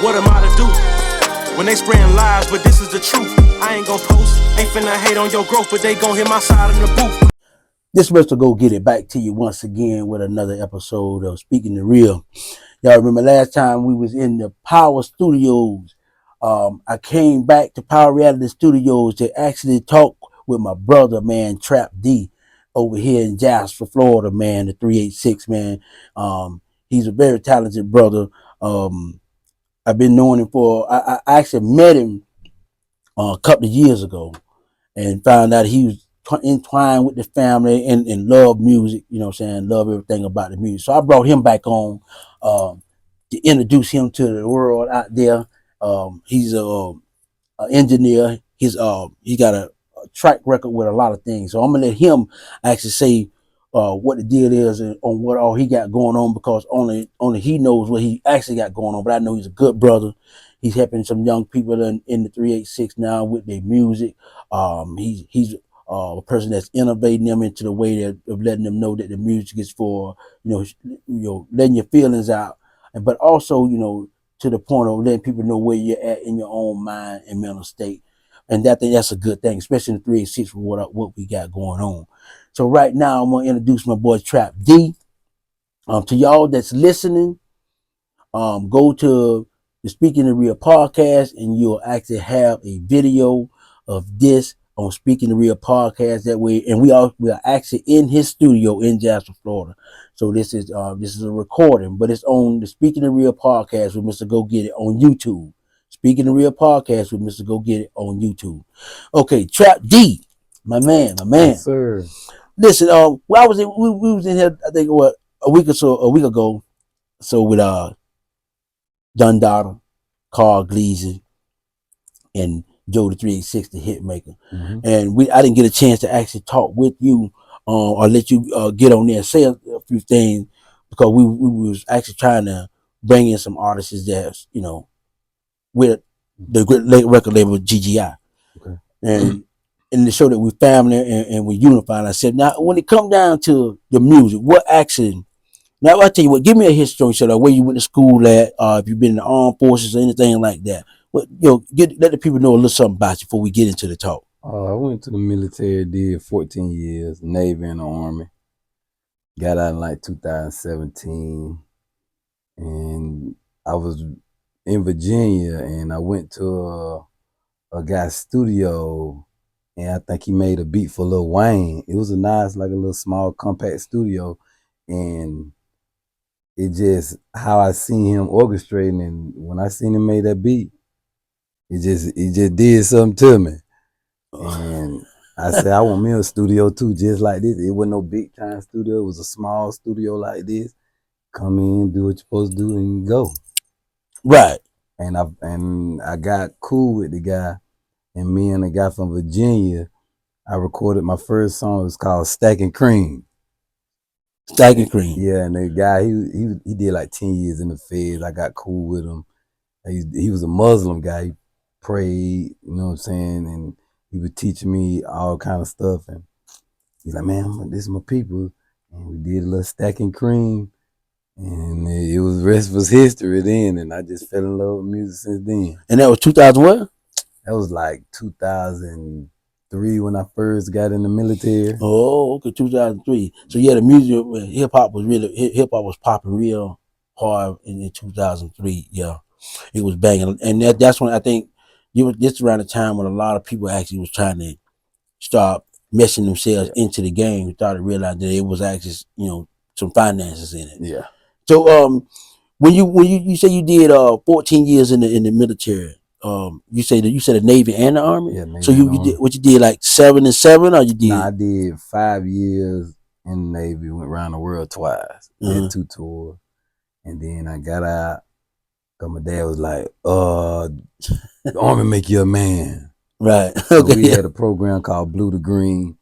What am I to do when they spraying lies, but this is the truth? I ain't gon' post, ain't finna hate on your growth, but they gon' hit my side in the booth. This Mr. Go Get It back to you once again with another episode of Speaking the Real. Y'all remember last time we was in the Power Studios. I came back to Power Reality Studios to actually talk with my brother, man, Trapp Dee, over here in Jasper, Florida, man, the 386, man. He's a very talented brother. I've been knowing him I actually met him a couple of years ago and found out he was entwined with the family and love music, you know what I'm saying, love everything about the music. So I brought him back on to introduce him to the world out there. He's an engineer. He got a track record with a lot of things. So I'm gonna let him actually say what the deal is and on what all he got going on, because only he knows what he actually got going on. But I know he's a good brother. He's helping some young people in the 386 now with their music. He's a person that's innovating them into the way of letting them know that the music is for, letting your feelings out, but also, to the point of letting people know where you're at in your own mind and mental state. And that's a good thing, especially in the 386 with what we got going on. So right now, I'm going to introduce my boy Trapp Dee. To y'all that's listening, go to the Speaking the Real podcast, and you'll actually have a video of this on Speaking the Real podcast that way. And we are actually in his studio in Jasper, Florida. So this is a recording, but it's on the Speaking the Real podcast with Mr. Go Get It on YouTube. Speaking the Real podcast with Mr. Go Get It on YouTube. Okay, Trapp Dee, my man. Yes, sir. Listen, we was in here, I think, a week ago, so with Dundada, Carl Gleason, and Joe the 386, the hit maker. Mm-hmm. And I didn't get a chance to actually talk with you or let you get on there and say a few things, because we was actually trying to bring in some artists that's, with the great record label GGI. Okay. And to show that we're family and we're unified. I said, now, when it come down to the music, what action? Now, I'll tell you what, give me a history, so that where you went to school at, if you've been in the armed forces or anything like that. Let the people know a little something about you before we get into the talk. I went to the military, did 14 years, Navy and the Army. Got out in like 2017. And I was in Virginia, and I went to a guy's studio, and I think he made a beat for Lil Wayne. It was a nice, like a little small compact studio. And it just, how I seen him orchestrating, and when I seen him make that beat, it just did something to me. And I said, I want me a studio too, just like this. It wasn't no big time studio. It was a small studio like this. Come in, do what you're supposed to do, and go. Right. And I got cool with the guy, and me and the guy from Virginia, I recorded my first song. It was called Stacking Cream. Stacking Cream. Yeah, and the guy, he did like 10 years in the feds. I got cool with him. He was a Muslim guy. He prayed, you know what I'm saying? And he was teaching me all kind of stuff. And he's like, man, this is my people. And we did a little Stacking Cream. And it was, rest was history then. And I just fell in love with music since then. And that was 2000 what? That was like 2003 when I first got in the military. Oh, okay, 2003. So yeah, the music, hip hop was popping real hard in 2003. Yeah, it was banging, and that's when I think just around the time when a lot of people actually was trying to start messing themselves into the game. Started realizing that it was actually, some finances in it. Yeah. So when you say you did 14 years in the military. You said the Navy and the Army. Yeah, Navy. So you did like 7 and 7, or you did? Nah, I did 5 years in the Navy. Went around the world twice. Did 2 tours, and then I got out. Cause my dad was like, "The Army make you a man." Right. So okay. we had a program called Blue to Green,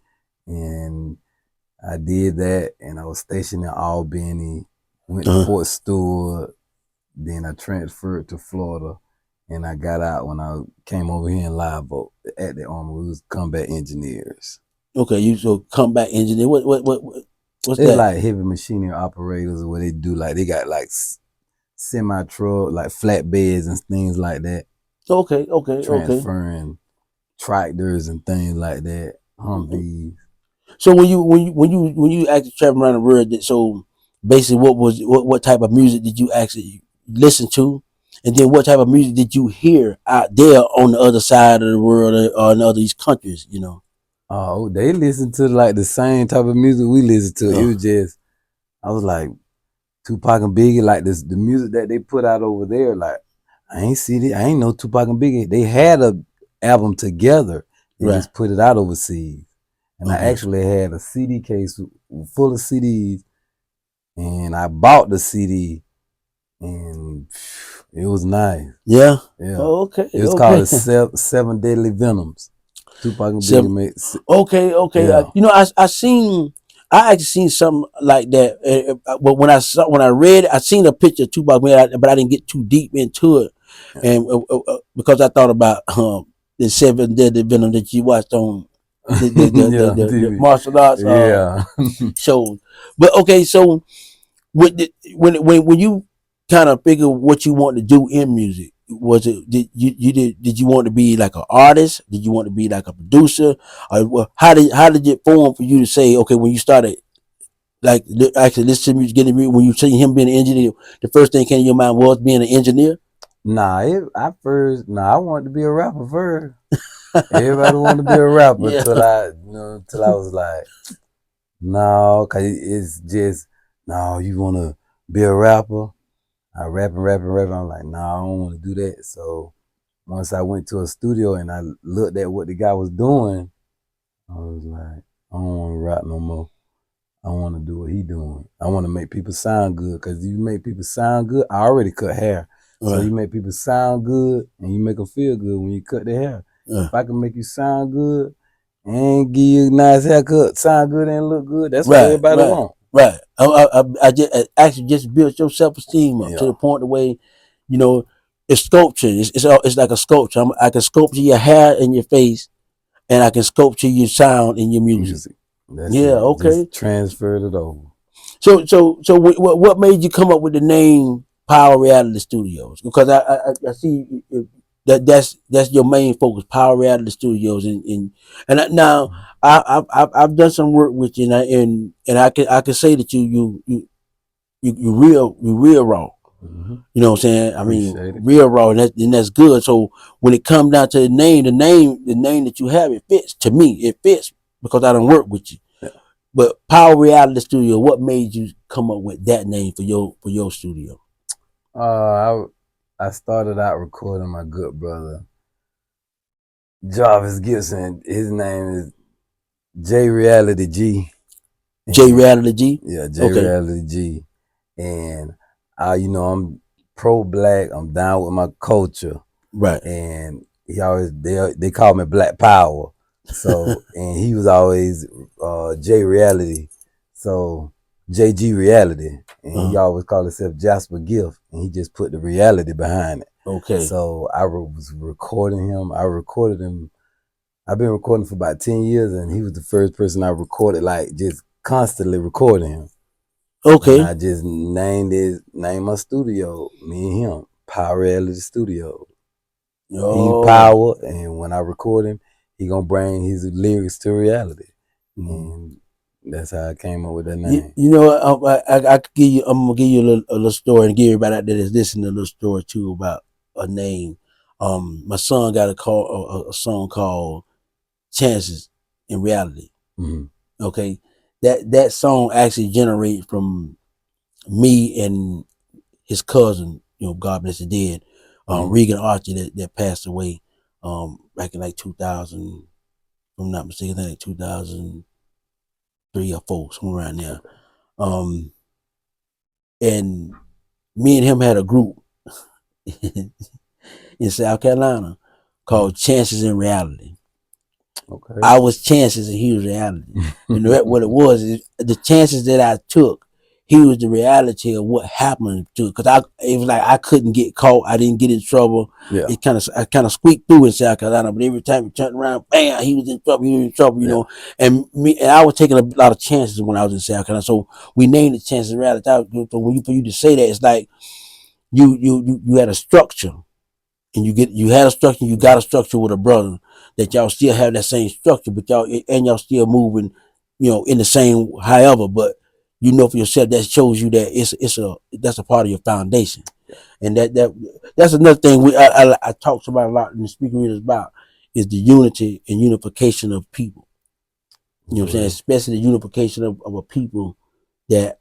and I did that. And I was stationed in Albany. Went to Fort Stewart. Then I transferred to Florida. And I got out when I came over here in Live Oak at the Army. We was combat engineers. Okay, so combat engineer. What's They're that? like heavy machinery operators, where they do like, they got like semi truck, like flatbeds and things like that. Okay. Transferring tractors and things like that. Humvees. So when you actually travel around the world, so basically, what type of music did you actually listen to, and then what type of music did you hear out there on the other side of the world or in other these countries? You know. Oh, they listen to like the same type of music we listen to. It was just, I was like, Tupac and Biggie, like this, the music that they put out over there, like I ain't know Tupac and Biggie. They had a album together. They Right. just put it out overseas. And I Okay. actually had a CD case full of CDs, and I bought the CD, and it was nice. Yeah. Yeah. Oh, okay. It was called the Seven Deadly Venoms. Tupac and Biggie made. Okay. Yeah. You know, I actually seen something like that. But when I read it, I seen a picture of Tupac, but I didn't get too deep into it, and because I thought about the Seven Deadly Venom that you watched on the martial arts shows. But okay, so when you kind of figure what you want to do in music, was it did you want to be like an artist? Did you want to be like a producer? Or how did it form for you to say, okay, when you started like actually listen to music, getting music, when you see him being an engineer, the first thing came to your mind was being an engineer? I wanted to be a rapper first. Everybody wanted to be a rapper till I was like, no, cause it's just, no, you want to be a rapper? I rapping. I'm like, no, I don't want to do that. So once I went to a studio and I looked at what the guy was doing, I was like, I don't want to rap no more. I want to do what he doing. I want to make people sound good, because if you make people sound good, I already cut hair. So you make people sound good and you make them feel good when you cut their hair. If I can make you sound good and give you a nice haircut, sound good and look good, that's what everybody want. Right. I actually just built your self-esteem up to the point the way, you know, it's sculpture. It's like a sculpture. I can sculpture your hair and your face, and I can sculpture your sound and your music. That's it. Okay. Just transferred it over. So what made you come up with the name Power Reality Studios? Because I see that's your main focus, Power Reality Studios, now I've done some work with you, and I can say that you real raw. Mm-hmm. You know what I'm saying? I mean, Appreciate it. real raw, and that's good. So when it comes down to the name that you have, it fits to me. It fits because I don't work with you. Yeah. But Power Reality Studio, what made you come up with that name for your studio? I started out recording my good brother Jarvis Gibson. His name is J Reality G. J Reality G? Yeah, J Reality G. And I'm pro-black. I'm down with my culture. Right. And he always they call me Black Power. So and he was always J Reality. So JG Reality. And he always called himself Jasper Gift. And he just put the reality behind it. Okay. So I was recording him. I recorded him. I've been recording for about 10 years, and he was the first person I recorded, like just constantly recording him. Okay. And I just named my studio, me and him, Power Reality Studio. He power, and when I record him, he gonna bring his lyrics to reality. And that's how I came up with that name. You know, I could give you. I'm gonna give you a little story, and give everybody out there that's listening a little story too about a name. My son got a song called "Chances in Reality." Mm-hmm. Okay, that song actually generated from me and his cousin. You know, God bless the dead, Regan Archer, that passed away back in like 2000. If I'm not mistaken, like 2003 or 4, somewhere around there. And me and him had a group in South Carolina called Chances in Reality. Okay. I was chances and he was reality. And what it was is the chances that I took, he was the reality of what happened to it. Because it was like I couldn't get caught. I didn't get in trouble. Yeah. I kind of squeaked through in South Carolina, but every time he turned around, bam, he was in trouble. You know. And I was taking a lot of chances when I was in South Carolina. So we named it Chances in Reality. So for you to say that, it's like you had a structure, and you had a structure, you got a structure with a brother that y'all still have that same structure, but y'all still moving, in the same however, but for yourself that shows you that that's a part of your foundation. And that's another thing I talked about a lot in the speaker readers about is the unity and unification of people. You know what I'm saying? Especially the unification of a people that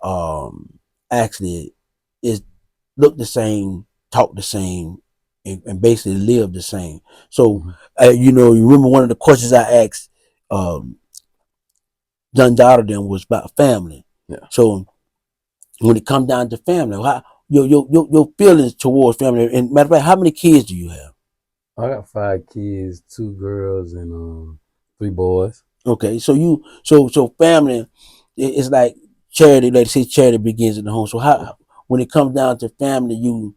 actually is look the same, talk the same, and basically live the same. So you remember one of the questions I asked John Daughter then was about family. Yeah. So when it comes down to family, how your feelings towards family, and matter of fact, how many kids do you have? I got 5 kids, 2 girls and 3 boys. Okay, so family, it's like charity. Like they say, charity begins in the home. So how when it comes down to family, you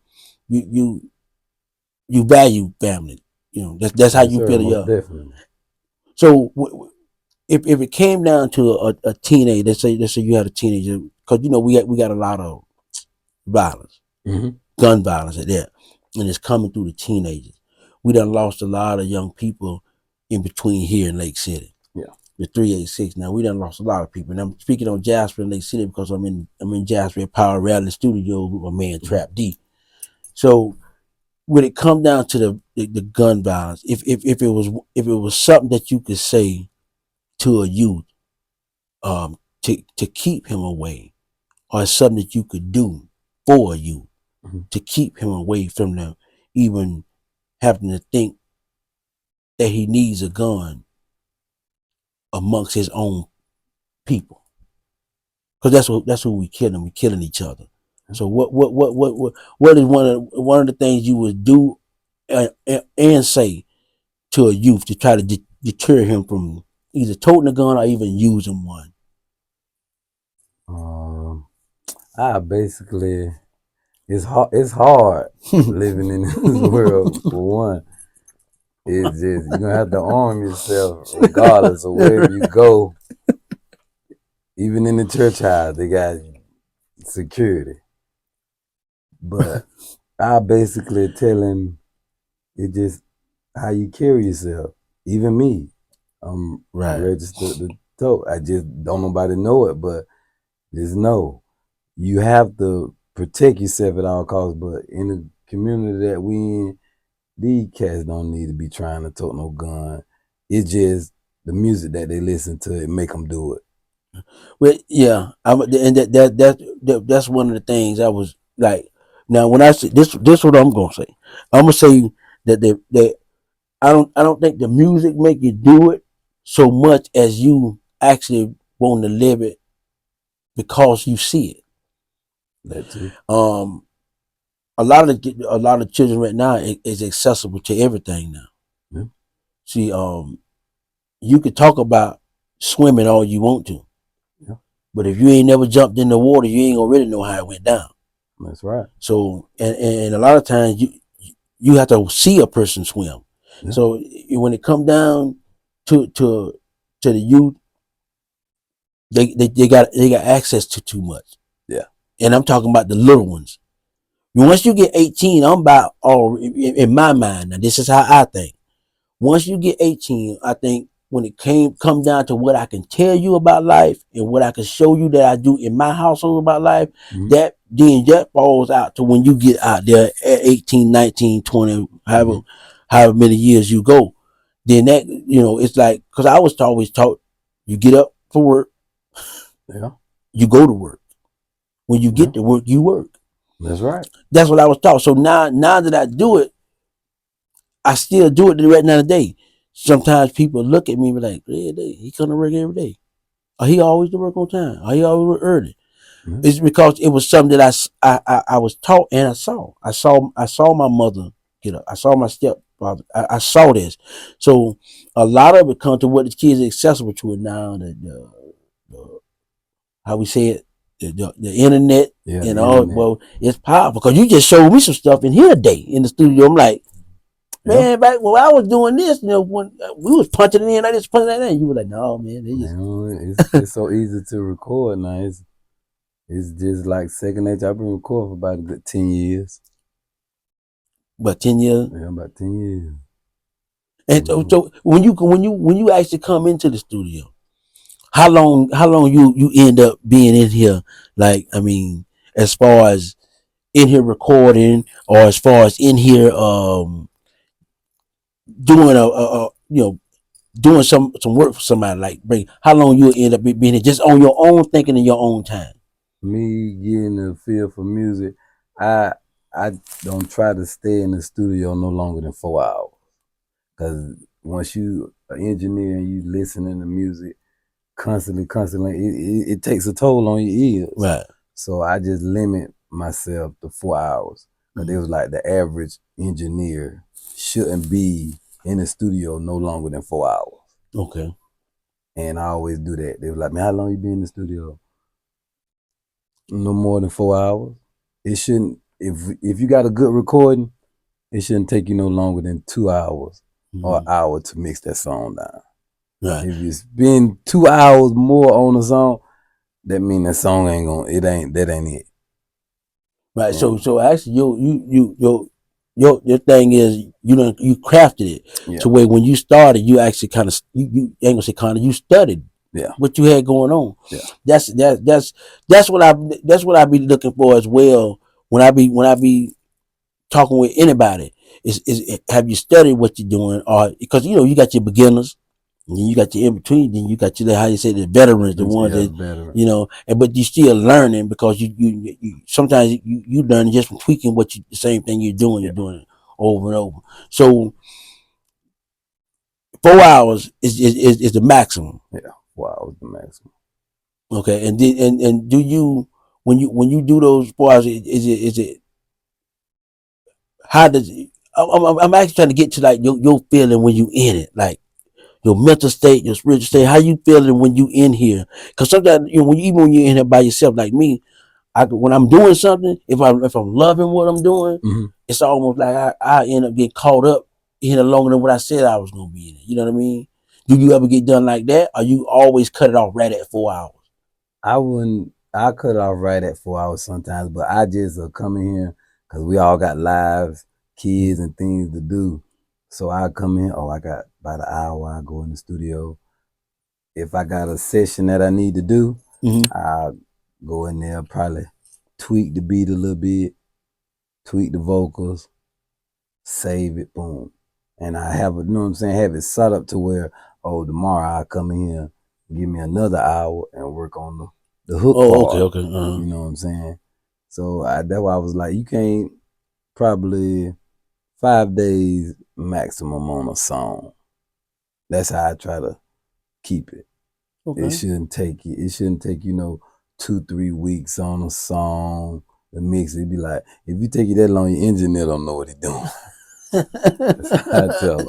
value family. That's how Yes, you sir, feel. most Yeah. definitely. So if it came down to a teenage, let's say you had a teenager, because we got a lot of violence, gun violence at that, and it's coming through the teenagers. We done lost a lot of young people in between here and Lake City. Yeah. The 386. Now we done lost a lot of people, and I'm speaking on Jasper and Lake City because I'm in Jasper at Power Reality Studio with my man Trapp Dee. So when it come down to the gun violence, if it was something that you could say to a youth, to keep him away, or something that you could do for you to keep him away from them even having to think that he needs a gun amongst his own people, because that's who we killing. We killing each other. So what is one of the things you would do and say to a youth to try to deter him from either toting a gun or even using one? I basically, it's hard living in this world. For one, it's just you're gonna have to arm yourself regardless of wherever you go. Even in the church house, they got security. But I basically tell him it just how you carry yourself. Even me, I'm registered to tote. I just don't nobody know it, but just know you have to protect yourself at all costs. But in the community that we in, these cats don't need to be trying to tote no gun. It's just the music that they listen to it make them do it. Well, yeah, and that's one of the things I was like. Now, when I say this what I'm gonna say. I'm gonna say that I don't think the music make you do it so much as you actually want to live it because you see it. That too. A lot of children right now is accessible to everything now. Yeah. See, you could talk about swimming all you want to, yeah. but if you ain't never jumped in the water, you ain't gonna really know how it went down. That's right. So, and a lot of times you have to see a person swim. Yeah. So when it come down to the youth, they got access to too much. Yeah. And I'm talking about the little ones. Once you get 18, I'm about in my mind. Now this is how I think. Once you get 18, I think when it come down to what I can tell you about life and what I can show you that I do in my household about life, that falls out to when you get out there at 18, 19, 20, however many years you go. Then that, it's like, because I was always taught, you get up for work, you go to work. When you get to work, you work. That's right. That's what I was taught. So now that I do it, I still do it right now today. Sometimes people look at me and be like, yeah, he come to work every day. Or he always to work on time. Or he always work early. It's because it was something that I was taught and I saw. I saw my mother get up. I saw my stepfather. I saw this. So a lot of it comes to what the kids are accessible to it now. How we say it, the internet and all. Well, it's powerful because you just showed me some stuff in here today in the studio. I'm like, man, back when I was doing this, when we was punching it in, I just punching that in. You were like, no, man. It's so easy to record now. It's just like second nature. I've been recording for about a good 10 years. About 10 years. Yeah, about 10 years. And Mm-hmm. so when you actually come into the studio, how long you end up being in here? Like, I mean, as far as in here recording, or as far as in here doing doing some work for somebody, like bring, how long you end up being here just on your own, thinking in your own time? Me getting the feel for music, I I don't try to stay in the studio no longer than 4 hours. Cause once you an engineer and you listening to music constantly, it takes a toll on your ears. Right. So I just limit myself to 4 hours. Cause it was like the average engineer shouldn't be in the studio no longer than 4 hours. Okay. And I always do that. They were like, man, how long you been in the studio? No more than 4 hours. It shouldn't, if you got a good recording, it shouldn't take you no longer than 2 hours or an hour to mix that song down. Right. If you spend 2 hours more on a song, that mean that song ain't gonna, that ain't it. Right. So actually, your thing is you crafted it Yeah. to where when you started, you actually kind of you ain't gonna say kind of, you studied Yeah. what you had going on. Yeah. That's what I be looking for as well when I be talking with anybody. Is have you studied what you're doing, or because you got your beginners, and then you got your in between, then you got your, how you say, the veterans, the ones Yeah, that better. and but you still learning, because you sometimes you learn just from tweaking the same thing you're doing. You're doing it over and over. So 4 hours is the maximum. Yeah, 4 hours the maximum. Okay, and do you, when you do those 4 hours, is it how does it, I'm actually trying to get to like your feeling when you in it, like your mental state, your spiritual state. How you feeling when you in here? Because sometimes even when you're in here by yourself, like me, when I'm doing something, if I'm loving what I'm doing, it's almost like I end up getting caught up in it longer than what I said I was gonna be in it. You know what I mean? Do you ever get done like that, or you always cut it off right at 4 hours? I cut it off right at 4 hours sometimes, but I just come in here because we all got lives, kids, and things to do. So I come in, I got about an hour, I go in the studio. If I got a session that I need to do, I go in there, probably tweak the beat a little bit, tweak the vocals, save it, boom. And I have it, have it set up to where, tomorrow I come in here, give me another hour and work on the hook part. Okay. You know what I'm saying? So that's why I was like, you can't, probably 5 days maximum on a song. That's how I try to keep it. Okay. It shouldn't take 2-3 weeks on a song. The mix, it'd be like, if you take it that long, your engineer don't know what he's doing. That's how I tell them.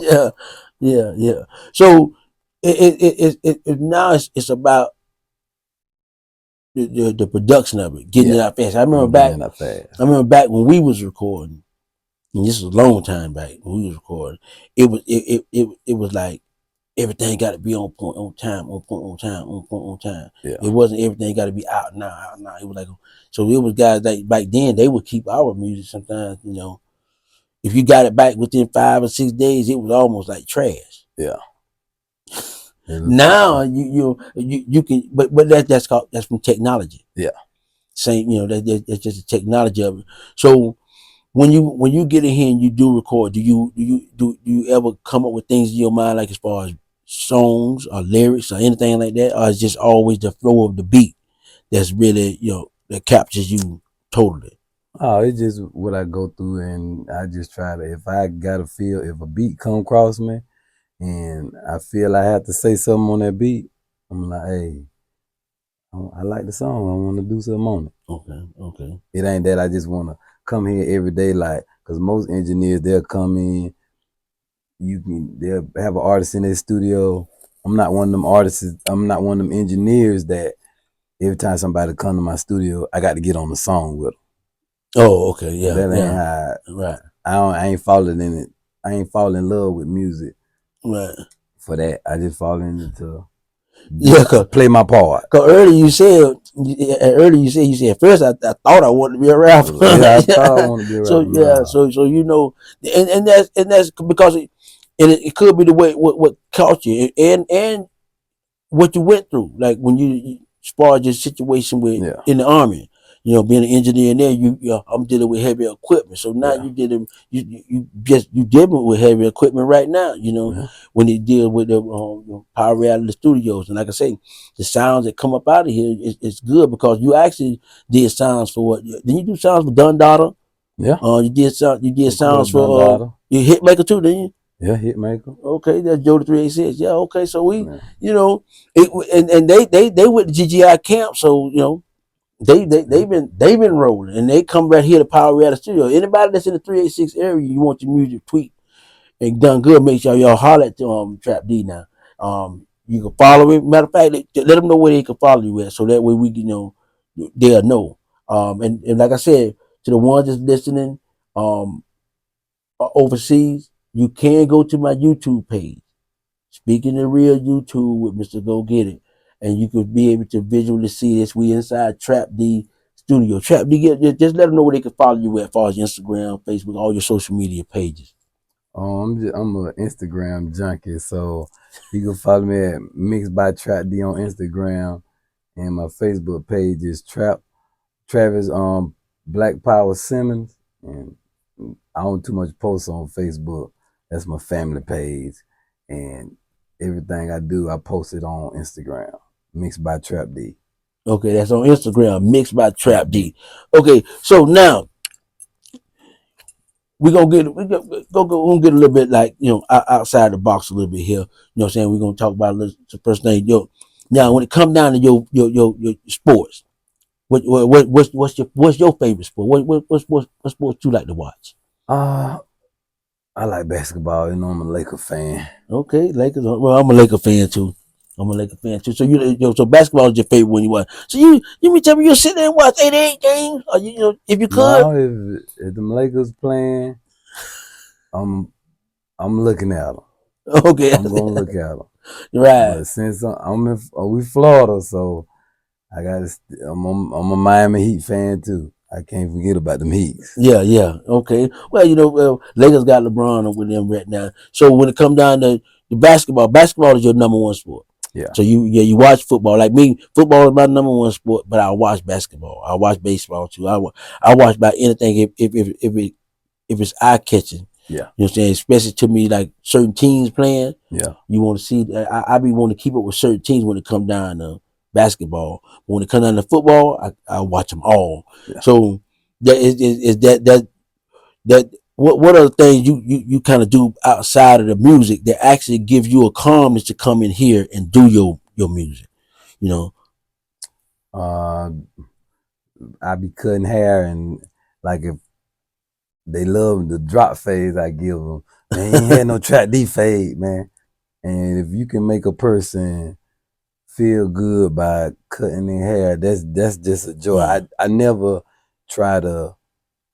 Yeah. So it now it's about the production of it, getting it out fast. I remember back when we was recording, and this was a long time back when we was recording. It was like everything got to be on point, on time, on point, on time, on point, on time. Yeah. It wasn't everything got to be out now. It was like, so it was guys that back then they would keep our music sometimes. If you got it back within 5 or 6 days, it was almost like trash. Yeah. Now you can, but that's from technology. Yeah. Same, that's just the technology of it. So when you get in here and you do record, do you ever come up with things in your mind, like as far as songs or lyrics or anything like that, or it's just always the flow of the beat that's really that captures you totally? Oh, it's just what I go through, and I just try to, if I gotta feel, if a beat come across me and I feel I have to say something on that beat, I'm like, hey, I like the song, I want to do something on it. Okay. It ain't that I just want to come here every day, like, because most engineers, they'll come in, they'll have an artist in their studio. I'm not one of them artists, I'm not one of them engineers that every time somebody come to my studio, I got to get on the song with them. Oh, okay, yeah, That ain't how. Right. I ain't falling in it. I ain't falling in love with music. Right. For that, I just fall into Yeah, play my part. Cause earlier you said at first I thought I wanted to be a rapper. Yeah, I thought I wanted to be a So rapper. Nah. so you know, and that's because it could be the way what caught you and what you went through, like when you as far as your situation with Yeah, in the army. You know, being an engineer there, I'm dealing with heavy equipment. So now yeah, you dealing with heavy equipment right now. You know, yeah. when you deal with the power reality studios, and like I say, the sounds that come up out of here is good because you actually did sounds for what? Did you do sounds for Dundada? Yeah. You did sounds Record for Dundada. you Hitmaker too, didn't you? Yeah, Hitmaker. Okay, that's Joe the 386. Yeah, okay. So Yeah. you know, and they went to GGI camp, so you know, Yeah. they've been rolling, and they come right here to Power Reality Studio. Anybody that's in the 386 area, you want your music tweaked and done good, make sure y'all holler at Trapp Dee now. You can follow him. Matter of fact, let them know where they can follow you at, so that way we they'll know. And like I said, to the ones that's listening, um, overseas, you can go to my YouTube page. Speaking the real YouTube with Mr. Go Get It. And you could be able to visually see this. We inside Trapp Dee Studio. Trapp Dee, just let them know where they can follow you at, as far as Instagram, Facebook, all your social media pages. I'm an Instagram junkie, so you can follow me at Mixed by Trapp Dee on Instagram, and my Facebook page is Travis Black Power Simmons, and I don't too much posts on Facebook. That's my family page, and everything I do, I post it on Instagram. Mixed by Trapp Dee. Okay, that's on Instagram, Mixed by Trapp Trapp Dee. Dee. Okay, so now we're gonna get a little bit like outside the box a little bit here. You know what I'm saying? We're gonna talk about the first thing. Now when it comes down to your sports, what's your favorite sport? What sports you like to watch? Uh, I like basketball. You know, I'm a Laker fan. Okay, Lakers. Well, I'm a Laker fan too. I'm a Laker fan too. So so basketball is your favorite when you watch. So you mean tell me you'll sit there and watch 88 games? Or if you could. Now, if them Lakers playing, I'm I'm looking at them. Okay, I'm gonna look at them. right. But since we Florida, so I'm a Miami Heat fan too. I can't forget about them Heats. Yeah. Okay. Well, Lakers got LeBron with them right now. So when it come down to the basketball is your number one sport. Yeah, So you watch football. Like me, football is my number one sport, but I watch basketball. I watch baseball too. I watch about anything if it's eye catching. yeah, You know what I'm saying? Especially to me, like certain teams playing. yeah, You want to see. I be wanting to keep up with certain teams when it come down to basketball. But when it come down to football, I watch them all. yeah. So that is that what are the things you kind of do outside of the music that actually give you a calmness to come in here and do your music? You know. Uh, I be cutting hair, and like if they love the drop fades I give them, man, you ain't had no Trapp Dee fade, man. And if you can make a person feel good by cutting their hair, that's just a joy. I never try to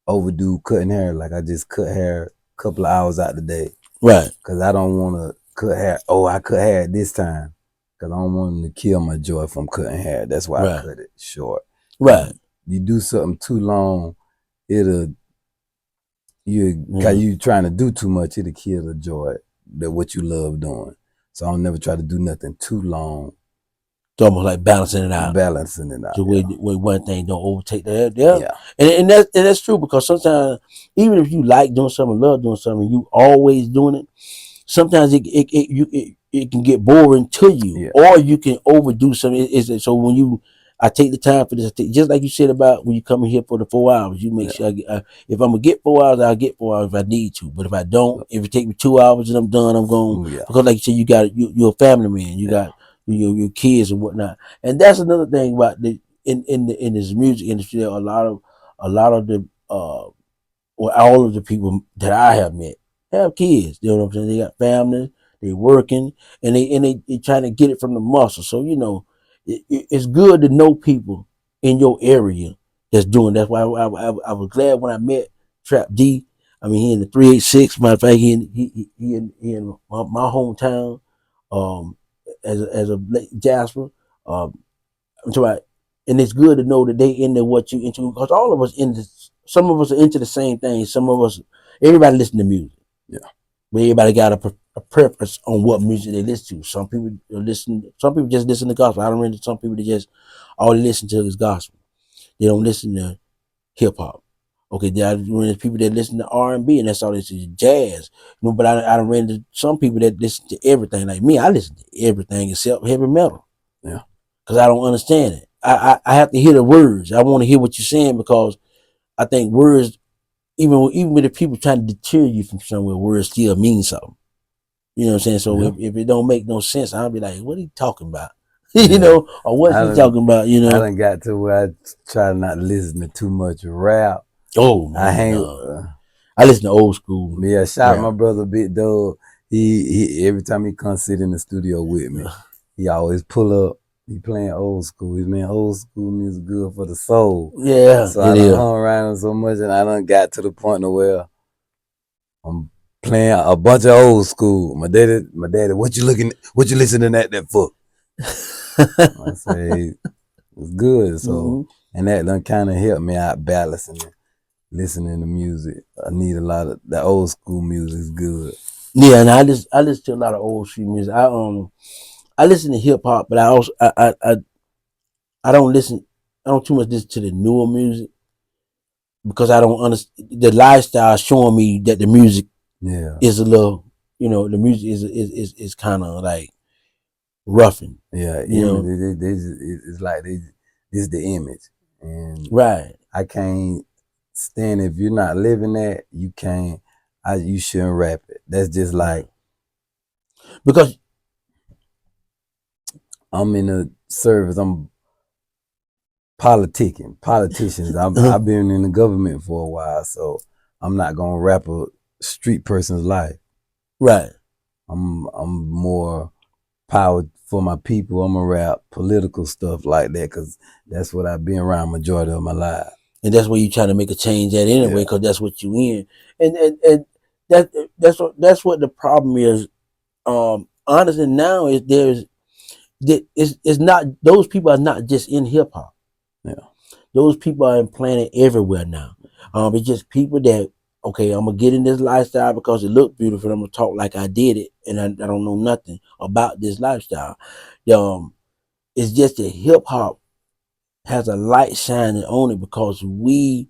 overdo cutting hair. Like I just cut hair a couple of hours out the day. Right. Cause I don't want to cut hair. Oh, I cut hair this time. Cause I don't want them to kill my joy from cutting hair. That's why I cut it short. Right. You do something too long, cause you trying to do too much, it'll kill the joy that what you love doing. So I don't never try to do nothing too long. It's almost like balancing it out. So where one thing don't overtake the other. Yeah. And that's true, because sometimes even if you like doing something, love doing something, you always doing it, sometimes it can get boring to you, or you can overdo something. So when I take the time for this, just like you said about when you come in here for the 4 hours, you make sure if I'm gonna get 4 hours, I'll get 4 hours if I need to. But if I don't, if it take me 2 hours and I'm done, I'm going, because like you said, you're a family man, you got your kids and whatnot. And that's another thing about in this music industry. A lot of the or all of the people that I have met have kids. You know what I'm saying? They got families, they working, and they trying to get it from the muscle. So it's good to know people in your area that's doing. That's why I was glad when I met Trapp Dee. I mean, he in the 386. Matter of fact, he in my hometown. as a Jasper. I'm talking about, and it's good to know that they into what you into, because all of us into, some of us are into the same thing. Some of us, everybody listen to music. Yeah. But everybody got a preference on what music they listen to. Some people listen. Some people just listen to gospel. I don't really. Some people that just all they listen to is gospel. They don't listen to hip hop. Okay, there's people that listen to R&B and that's all they listen to, jazz. You know, but I don't ran into some people that listen to everything. Like me, I listen to everything except heavy metal. Yeah. Because I don't understand it. I have to hear the words. I want to hear what you're saying, because I think words, even with the people trying to deter you from somewhere, words still mean something. You know what I'm saying? So Yeah. if it don't make no sense, I'll be like, what are you talking about? Yeah. You know, or what's he talking about? You I know? done got to where I try not to listen to too much rap. Oh man, I hang. I listen to old school. Yeah, shout rap. my brother Big Dog. He every time he come sit in the studio with me, he always pull up. He playing old school. He's man, old school music good for the soul. Yeah, so I done hung around him so much, and I done got to the point where I'm playing a bunch of old school. My daddy, what you listening at that for? I say it's good. So and that done kind of helped me out balancing it. Listening to music, I need a lot of that old school music is good. Yeah, and I listen to a lot of old school music. I listen to hip hop, but I also I don't listen. I don't too much listen to the newer music, because I don't understand the lifestyle showing me that the music is a little, you know, the music is kind of like roughing. Yeah, you know, it's like this is the image, and right. I can't stand if you're not living that. You can't. You shouldn't rap it. That's just like because I'm in a service. I'm politicians. I've been in the government for a while, so I'm not gonna rap a street person's life. Right. I'm more power for my people. I'm gonna rap political stuff like that, because that's what I've been around majority of my life. And that's where you try to make a change at anyway, because that's what you in. And that's what the problem is. Honestly, now is it's not, those people are not just in hip hop. Yeah. Those people are implanted everywhere now. It's just people that, okay, I'm gonna get in this lifestyle because it looked beautiful. I'm gonna talk like I did it, and I don't know nothing about this lifestyle. It's just that hip hop has a light shining on it, because we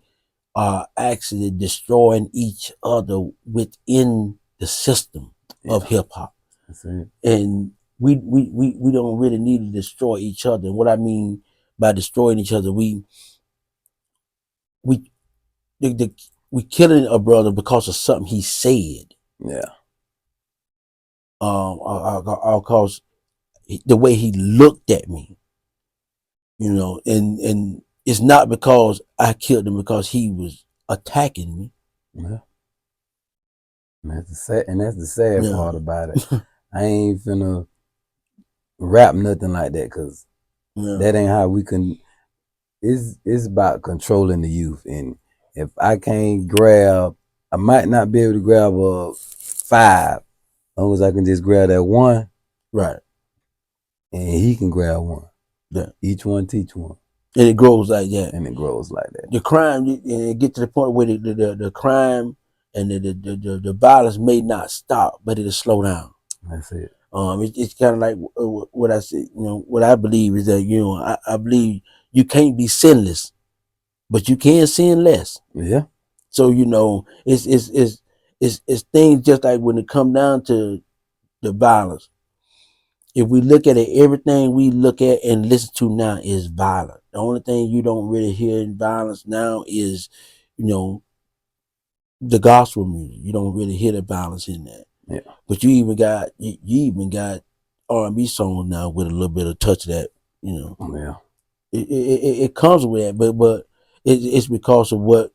are actually destroying each other within the system of hip hop. And we don't really need to destroy each other. And what I mean by destroying each other, we killing a brother because of something he said. Yeah. Because the way he looked at me, you know, and it's not because I killed him, because he was attacking me. Yeah. And that's the sad part about it. I ain't finna rap nothing like that, because that ain't how we can. It's about controlling the youth, and if I can't grab, I might not be able to grab a 5, as long as I can just grab that 1, right? And he can grab 1. Yeah. Each one teach one. And it grows like that. And it grows like that. The crime, and it get to the point where the crime and the violence may not stop, but it'll slow down. That's it. It's kind of like what I said. You know, what I believe is that, you know, I believe you can't be sinless, but you can sin less. Yeah. So, you know, it's things just like when it come down to the violence. If we look at it, everything we look at and listen to now is violent. The only thing you don't really hear in violence now is, you know, the gospel music. You don't really hear the violence in that. Yeah. But you even got R&B songs now with a little bit of touch of that. You know. Yeah. It comes with that, but it's because of what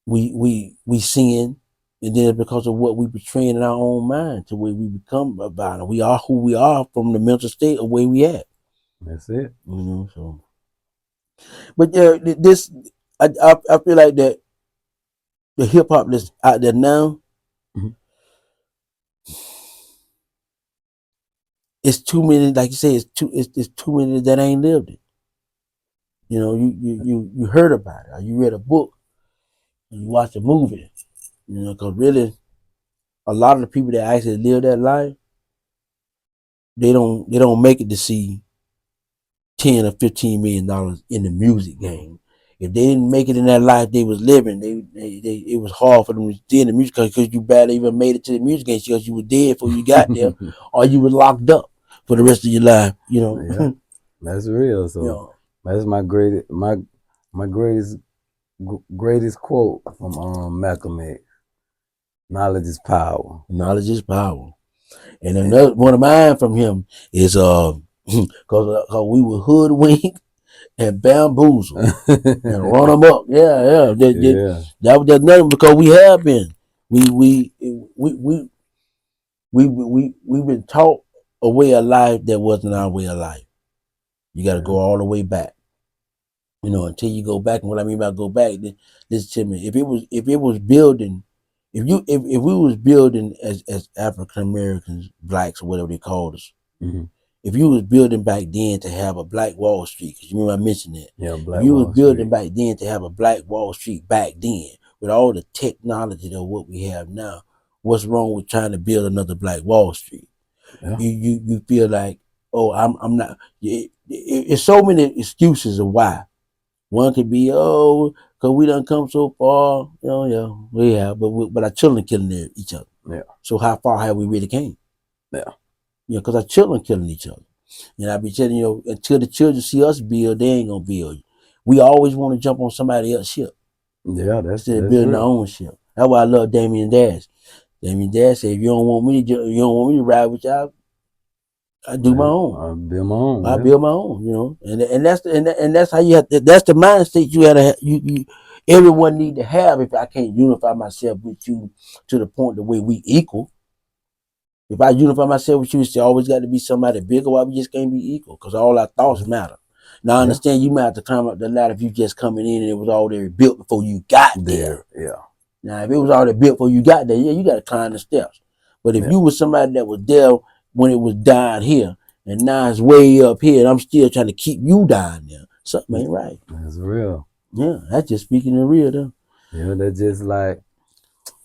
we seeing. And then it's because of what we portraying in our own mind, to where we become violent. We are who we are from the mental state of where we at. That's it. You know, so. But this, I feel like that the hip hop that's out there now, it's too many, like you say, it's too many that ain't lived it. You know, you heard about it, or you read a book, you watch a movie. You know, because really, a lot of the people that actually live that life, they don't make it to see $10 or $15 million in the music game. If they didn't make it in that life they was living, it was hard for them to stay in the music because you barely even made it to the music game because you were dead before you got there, or you were locked up for the rest of your life. You know, Yeah, that's real. So you know, that's my greatest quote from Malcolm X. Knowledge is power. knowledge is power. And another one of mine from him is because we were hoodwinked and bamboozled and run them up. Yeah. Yeah. That's nothing because we have been. We've been taught a way of life that wasn't our way of life. You got to go all the way back. You know, until you go back. And what I mean by go back, listen to me. If it was building, if we was building as African Americans, blacks or whatever they called us, Mm-hmm. if you was building back then to have a Black Wall Street, because you remember I mentioned that. Yeah, If you was building back then to have a Black Wall Street back then, with all the technology of what we have now, what's wrong with trying to build another Black Wall Street? Yeah. You feel like, oh, I'm not. It's so many excuses of why. One could be, oh, because we done come so far. Yeah, we have, but our children killing each other. Yeah. So how far have we really came? Yeah. You know, because our children killing each other. And I be telling you, until the children see us build, they ain't gonna build. We always want to jump on somebody else's ship. Yeah, that's instead of building our own ship. That's why I love Damien Dash. Damien Dash said, if you don't want me to ride with y'all, I do my own. I build my own. I build my own, you know. And that's how you have to, that's the mindset you gotta have, you everyone need to have. If I can't unify myself with you to the point the way we equal. If I unify myself with you, it's always got to be somebody bigger. Why we just can't be equal? Because all our thoughts matter. Now I understand you might have to climb up the ladder if you just coming in and it was already built before you got there. Yeah. Now if it was already built before you got there, yeah, you got to climb the steps. But if you was somebody that was there when it was down here and now it's way up here and I'm still trying to keep you down there, something ain't right. That's real. Yeah, that's just speaking the real though. Yeah, that's just like,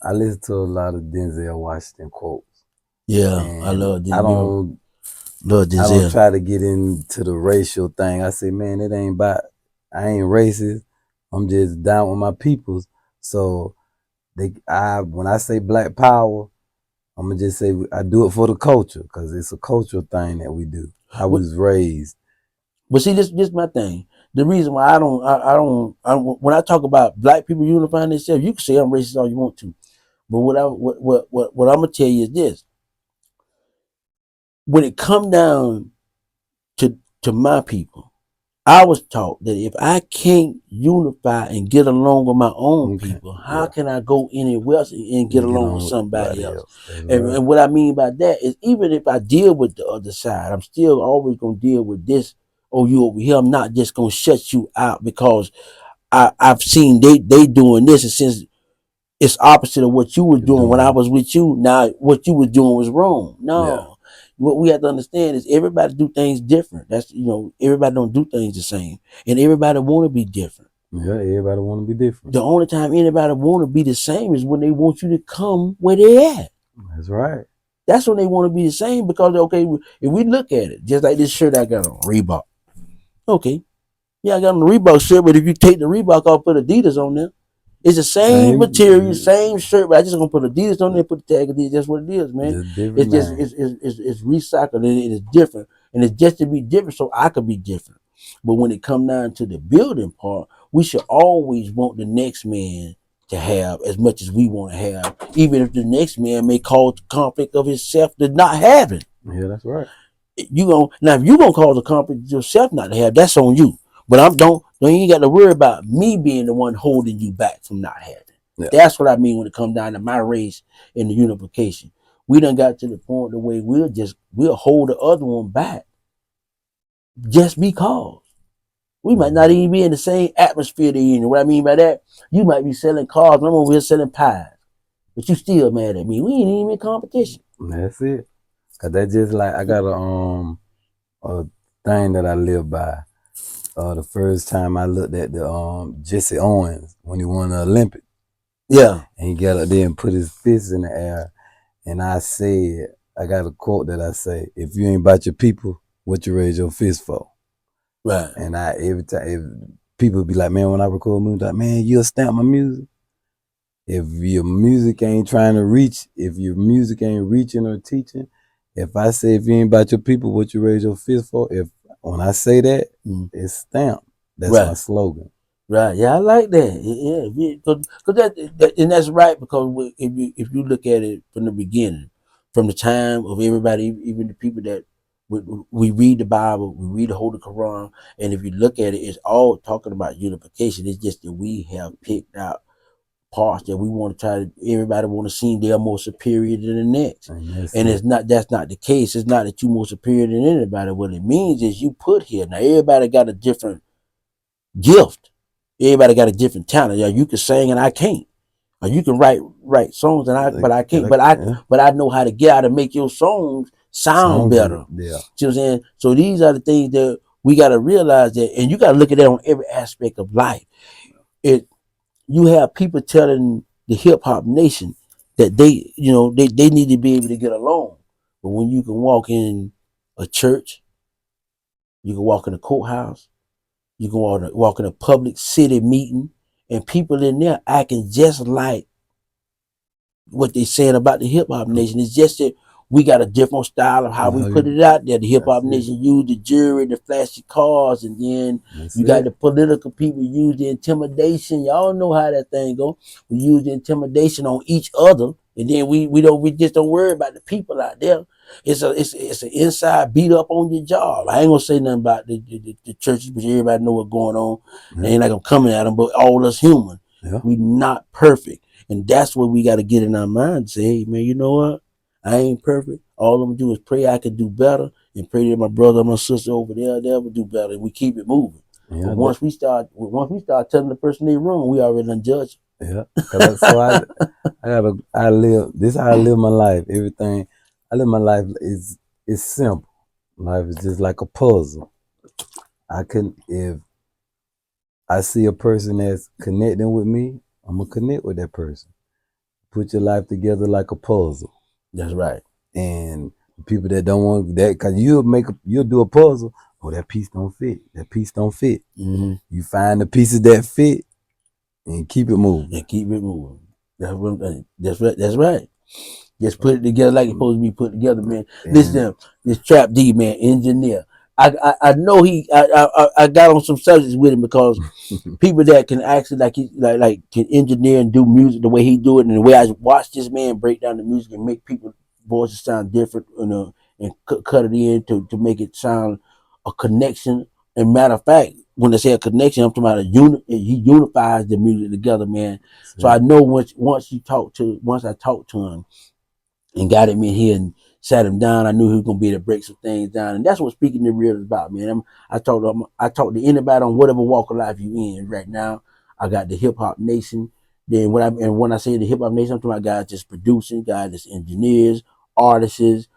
I listen to a lot of Denzel Washington quotes. Yeah, I love Denzel. I don't try to get into the racial thing. I say, man, it ain't about, I ain't racist. I'm just down with my peoples. So when I say Black Power, I'm gonna just say I do it for the culture because it's a cultural thing that we do. I was raised. But see, this my thing. The reason why I don't when I talk about Black people unifying themselves, you can say I'm racist all you want to, but what I'm gonna tell you is this: when it come down to my people, I was taught that if I can't unify and get along with my own people, how can I go anywhere else and get along with somebody else? And what I mean by that is, even if I deal with the other side, I'm still always gonna deal with this. Oh, you over here, I'm not just gonna shut you out because I've seen they doing this, and since it's opposite of what you were doing when I was with you, now what you were doing was wrong. No. What we have to understand is everybody do things different. That's, everybody don't do things the same. And everybody want to be different. Yeah, everybody want to be different. The only time anybody want to be the same is when they want you to come where they at. That's right. That's when they want to be the same because, okay, if we look at it, just like this shirt I got on, Reebok. Okay. Yeah, I got on the Reebok shirt, but if you take the Reebok off, put Adidas on there, it's the same material, same shirt, but I just gonna put Adidas on there, put the tag Adidas. That's what it is, man. It's just it's recycled and it is different, and it's just to be different, so I could be different. But when it come down to the building part, we should always want the next man to have as much as we want to have, even if the next man may cause the conflict of himself to not have it. Yeah, that's right. If you gonna cause a conflict yourself not to have, that's on you. But you ain't got to worry about me being the one holding you back from not having. Yeah. That's what I mean when it comes down to my race and the unification. We done got to the point the way we'll hold the other one back just because. We might not even be in the same atmosphere they're in. What I mean by that, you might be selling cars, I'm over here selling pies. But you still mad at me. We ain't even in competition. That's it. Cause that just like I got a thing that I live by. The first time I looked at the Jesse Owens when he won the Olympic. Yeah. And he got up there and put his fists in the air. And I said, I got a quote that I say, if you ain't about your people, what you raise your fist for? Right. And every time people be like, man, when I record music, like, man, you'll stamp my music. If your music ain't trying to reach, if your music ain't reaching or teaching, if I say if you ain't about your people, what you raise your fist for? When I say that, it's stamped. That's my slogan. Right. Yeah, I like that. Yeah, because and that's right. Because if you look at it from the beginning, from the time of everybody, even the people that we read the Bible, we read the Holy Quran, and if you look at it, it's all talking about unification. It's just that we have picked out parts that we want to try to. Everybody want to seem they're more superior than the next, and it's not. That's not the case. It's not that you're more superior than anybody. What it means is you put here. Now everybody got a different gift. Everybody got a different talent. Yeah, you can sing and I can't. Or you can write songs and but I can't. But I know how to get out and make your songs sound better. Yeah. See what I'm saying? So these are the things that we got to realize that, and you got to look at that on every aspect of life. You have people telling the hip hop nation that they need to be able to get along. But when you can walk in a church, you can walk in a courthouse, you can walk in a public city meeting, and people in there acting just like what they saying about the hip hop nation. It's just that we got a different style of how we put it out there. The hip hop nation use the jury, the flashy cars, and then you got the political people use the intimidation. Y'all know how that thing go. We use the intimidation on each other, and then we just don't worry about the people out there. It's an inside beat up on your job. I ain't gonna say nothing about the churches, but everybody know what's going on. Yeah. Ain't like I'm coming at them, but all us human. Yeah. We not perfect. And that's what we got to get in our mind. Say, hey, man, you know what? I ain't perfect. All I'm going to do is pray I can do better and pray that my brother or my sister over there, they'll do better. And we keep it moving. Yeah, but once we start telling the person they wrong, we already done judge. Yeah. So I live, this is how I live my life. Everything, I live my life is simple. Life is just like a puzzle. If I see a person that's connecting with me, I'm gonna connect with that person. Put your life together like a puzzle. That's right. And people that don't want that, cause you'll do a puzzle. Oh, that piece don't fit. That piece don't fit. Mm-hmm. You find the pieces that fit and keep it moving. That's right. Just put it together like it's supposed to be put together, man. Listen, this Trapp Dee, man, engineer. I know I got on some subjects with him because people that can actually like can engineer and do music the way he do it, and the way I watch this man break down the music and make people's voices sound different, and cut it in to make it sound a connection. And matter of fact, when I say a connection, I'm talking about he unifies the music together, man. So I know once I talked to him and got him in here and sat him down, I knew he was gonna be able to break some things down, and that's what Speaking the Real is about, man. I talk to anybody on whatever walk of life you in right now. I got the hip hop nation. Then when I say the hip hop nation, I'm talking about guys just producing, guys just engineers, artists,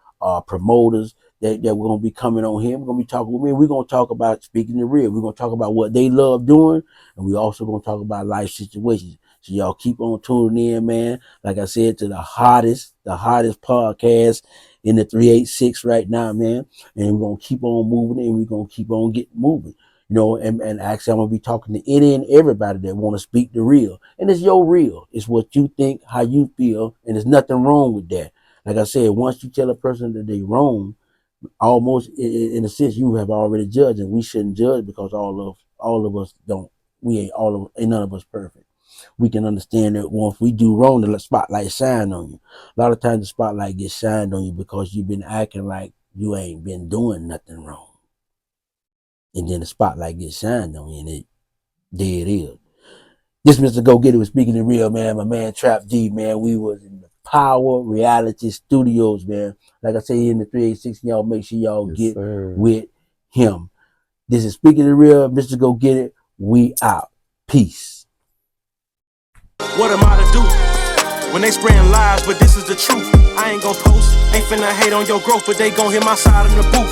promoters that we're gonna be coming on here. We're gonna be talking with me. We're gonna talk about Speaking the Real. We're gonna talk about what they love doing, and we also gonna talk about life situations. So y'all keep on tuning in, man. Like I said, to the hottest podcast in the 386 right now, man. And we're gonna keep on moving, and we're gonna keep on getting moving. And actually I'm gonna be talking to any and everybody that wanna speak the real. And it's your real. It's what you think, how you feel, and there's nothing wrong with that. Like I said, once you tell a person that they wrong, almost in a sense you have already judged, and we shouldn't judge because all of us don't. Ain't none of us perfect. We can understand that once we do wrong, the spotlight shine on you. A lot of times the spotlight gets shined on you because you've been acting like you ain't been doing nothing wrong, and then the spotlight gets shined on you, and there it is. This Mr. Go Get It was Speaking the Real, man. My man Trapp Dee, man. We was in the Power Reality Studios, man. Like I say in the 386, y'all make sure y'all get with him. This is Speaking the Real, Mr. Go Get It. We out. Peace. What am I to do? When they spraying lies, but this is the truth. I ain't gon' post, ain't finna hate on your growth, but they gon' hear my side in the booth.